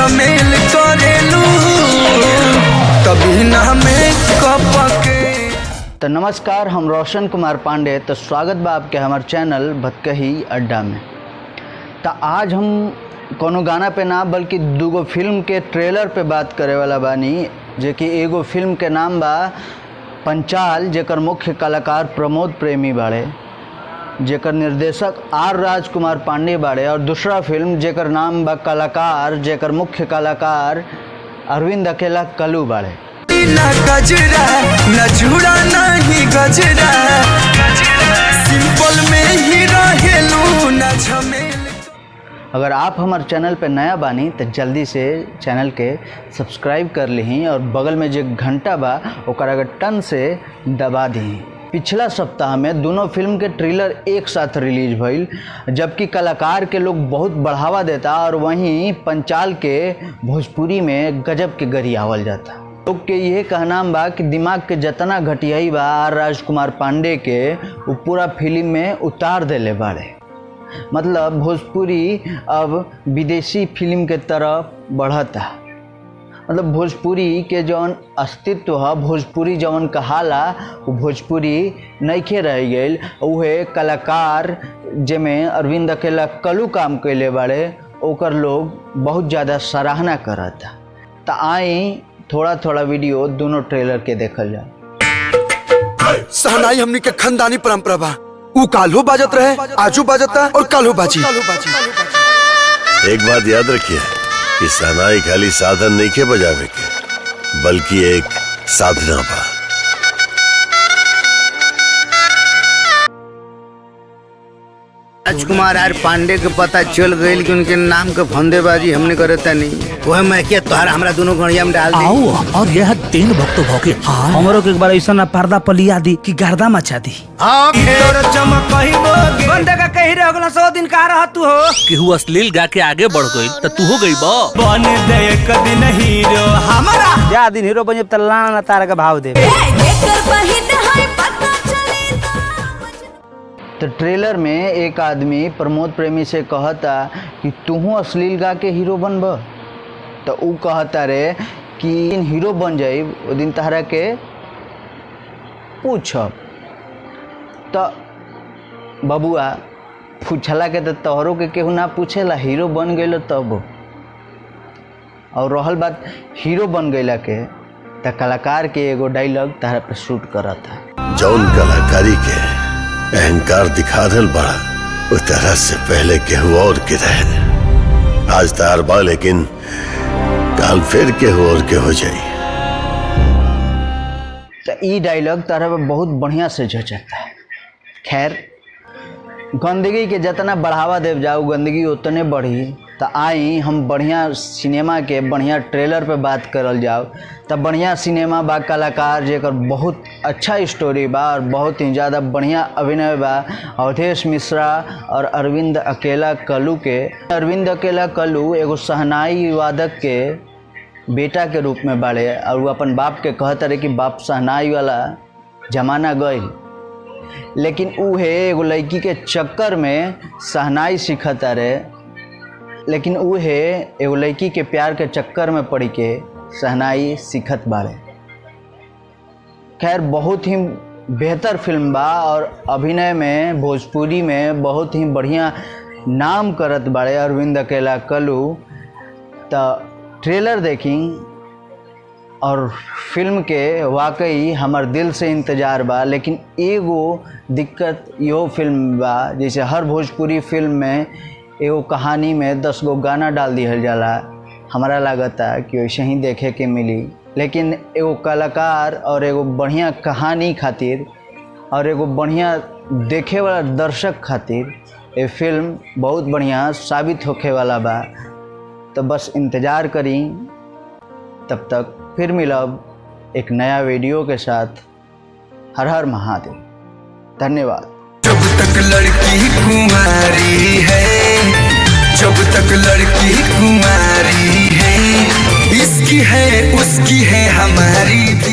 झमेल करेलू तभी ना मेकअप के। तो नमस्कार, हम रोशन कुमार पांडे। तो स्वागत बा आपके हमारे चैनल भतकही अड्डा में। तो आज हम कोनो गाना पे ना बल्कि दूगो फिल्म के ट्रेलर पे बात करे वाला बानी, जे कि एगो फिल्म के नाम बा पंचाल, जेकर मुख्य कलाकार प्रमोद प्रेमी बाड़े, जेकर निर्देशक आर राजकुमार पांडे बाड़े, और दूसरा फिल्म जेकर नाम बा कलाकार, जेकर मुख्य कलाकार अरविंद अकेला कल्लू बाड़े। ना गजरा ना झूड़ा नहीं गजरा, सिंपल में ही रहेलू ना झमेल। अगर आप हमारे चैनल पे नया बानी तो जल्दी से चैनल के सब्सक्राइब कर ली और बगल में जो घंटा बा ओकर अगर टन से दबा दी। पिछला सप्ताह में दोनों फिल्म के ट्रेलर एक साथ रिलीज भइल, जबकि कलाकार के लोग बहुत बढ़ावा देता और वहीं पंचाल के भोजपुरी में गजब के गरियावल जाता। लोग के ये कहना बा कि दिमाग के जतना घटियाई बा आर राजकुमार पांडे के वो पूरा फिल्म में उतार देले बाड़े। मतलब भोजपुरी अब विदेशी फिल्म के तरफ बढ़ता। मतलब भोजपुरी के जौन अस्तित्व है, भोजपुरी जौन कहाला वो भोजपुरी नइखे रह गई। उहे कलाकार जेमें अरविंद अकेला कल्लू काम कैले बाड़े ओकर लोग बहुत ज़्यादा सराहना करता। तो आई थोड़ा थोड़ा वीडियो दोनों ट्रेलर के देखल जाए। सहनाई हमनी के खानदानी परंपरा बा। ऊ काल्हो बाजत रहे, आजू बाजता और काल्हो बाजी। एक बात याद रखिए कि सहनाई खाली साधन नहीं के बजावे के, बल्कि एक साधना बा। राजकुमार आर पांडे के पता चल गई कि उनके नाम के फंदेबाजी हमने करता नहीं। वह मैं क्या तोहरा हमरा दोनों गणिया में डाल दी। आओ और यह तीन भक्त भौके हमरो के एक बार ऐसा ना पर्दा पलिया दी कि गर्दा मचा दी। बंदे का कही रह गला 100 दिन का रहा तू हो। केहू अश्लील गा के आगे बढ़ गई तो तू हो गई बा। बन दे एक दिन हीरो हमारा, या दिन हीरो बने तल्ला ना तारा का भाव दे। तो ट्रेलर में एक आदमी प्रमोद प्रेमी से कहता कि तूहू अश्लील गा के हीरो बनब। तो ऊ कहता रे कि हीरो बन जाई वो दिन तहरा के पूछब। तो बबुआ पूछला के तो तोहरों के केहू ना पूछेला, हीरो बन गइल तब। और रहल बात हीरो बन गइला के, तो कलाकार के एगो डायलॉग तहरा पे शूट करता। जौन कलाकारी के अहंकार दिखा दल बड़ा वो तरह से पहले केहू और के रहे। आज तार बा, लेकिन काल फिर केहू और के हो जाई। तो ई डायलॉग तारा पे बहुत बढ़िया से जचता है। खैर, गंदगी के जितना बढ़ावा देव जाओ गंदगी उतने बढ़ी। तो आई हम बढ़िया सिनेमा के बढ़िया ट्रेलर पे बात करल जाओ। तो बढ़िया सिनेमा बा, कलाकार जेकर बहुत अच्छा स्टोरी बा और बहुत ही ज़्यादा बढ़िया अभिनय बा अवधेश मिश्रा और अरविंद अकेला कल्लू के। अरविंद अकेला कल्लू एगो शहनाई वादक के बेटा के रूप में बाड़े और वो अपन बाप के कहता रहे कि बाप शहनाई वाला जमाना गई, लेकिन उहे एगो लड़की के चक्कर में शहनाई सीखता रहे। लेकिन उहे एगो लड़की के प्यार के चक्कर में पड़ के शहनाई सीखत बाड़े। खैर, बहुत ही बेहतर फिल्म बा और अभिनय में भोजपुरी में बहुत ही बढ़िया नाम करत बाड़े अरविंद अकेला कल्लू। तो ट्रेलर देखी और फिल्म के वाकई हमार दिल से इंतज़ार बा। लेकिन एगो दिक्कत यो फिल्म बा, जैसे हर भोजपुरी फिल्म में एगो कहानी में 10 गो गाना डाल दिहल जाला। हमारा लागता कि वैसे ही देखे के मिली, लेकिन एगो कलाकार और एगो बढ़िया कहानी खातिर और एगो बढ़िया देखे वाला दर्शक खातिर ये फिल्म बहुत बढ़िया साबित होखे वाला बा। तो बस इंतज़ार करी, तब तक फिर मिलब एक नया वीडियो के साथ। हर हर महादेव। धन्यवाद। जब तक लड़की कुंवारी है, जब तक लड़की कुंवारी है, इसकी है उसकी है हमारी।